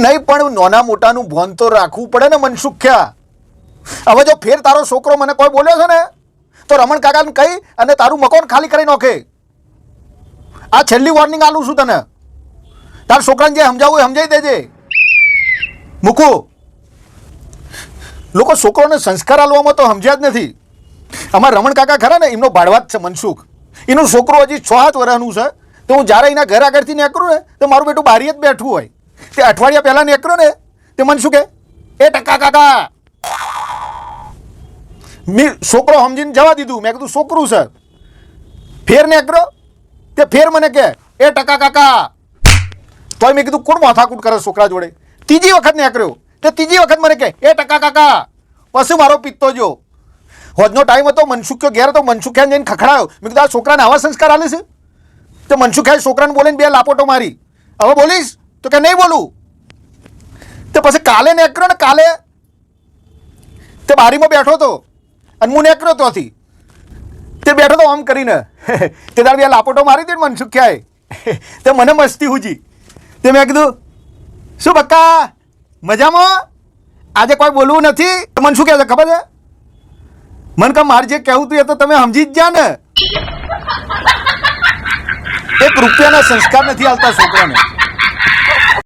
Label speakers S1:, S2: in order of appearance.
S1: નહીં પણ નાના મોટાનું ભાન તો રાખવું પડે ને મનસુખ્યા. હવે જો ફેર તારો છોકરો મને કોઈ બોલ્યો છે ને તો રમણ કાકાને કહી અને તારું મકાન ખાલી કરી નાખે. આ છેલ્લી વોર્નિંગ આલું છું તને. તારા છોકરાને જે સમજાવવું એ સમજાવી દેજે. મૂકું લોકો છોકરોને સંસ્કાર આલવામાં તો સમજ્યા જ નથી. અમારા રમણ કાકા ખરા ને એમનો ભાડવા જ છે મનસુખ. એનું છોકરો હજી 6-7 વર્ષનું છે. તો હું જ્યારે એના ઘર આગળથી નીકળું ને તો મારું બેટું બારી જ બેઠું હોય. તે અઠવાડિયા પહેલાં નીકળ્યો ને તે મને શું કહે, એ ટકા કાકા. મેં છોકરો સમજીને જવા દીધું. મેં કીધું છોકરું છે. ફેર નીકળ્યો તે ફેર મને કહે, એ ટકા કાકા. તોય મેં કીધું કોણ માથાકૂટ કરે છોકરા જોડે. ત્રીજી વખત નીકળ્યો તે ત્રીજી વખત મને કહે, એ ટકા કાકા. પછી મારો પિત્તો જો હોજનો ટાઈમ હતો, મનસુખ્યો ઘેર હતો. મનસુખ્યાને જઈને ખખડાયો. મેં કીધું આ છોકરાને આવા સંસ્કાર આલે છે. તો મનસુખ્યાએ છોકરાને બોલીને 2 લાપોટો મારી. હવે બોલીશ તો કે નહીં બોલું. તો પછી કાલે નીકળ્યો ને કાલે તે બારીમાં બેઠો હતો અને હું નીકળ્યો ત્યાંથી. તે બેઠો તો આમ કરીને તે તાર 2 લાપોટો મારી દે મનસુખ્યાએ. તે મને મસ્તી હુજી. તે મેં કીધું શું બક્કા મજામાં? આજે કોઈ બોલવું નથી? મને શું કહે છે ખબર છે? મને કે મારે જે કહેવું હતું એ તો તમે સમજી જ જા ને. 1 રૂપિયાના સંસ્કાર નથી આવતા છોકરાને.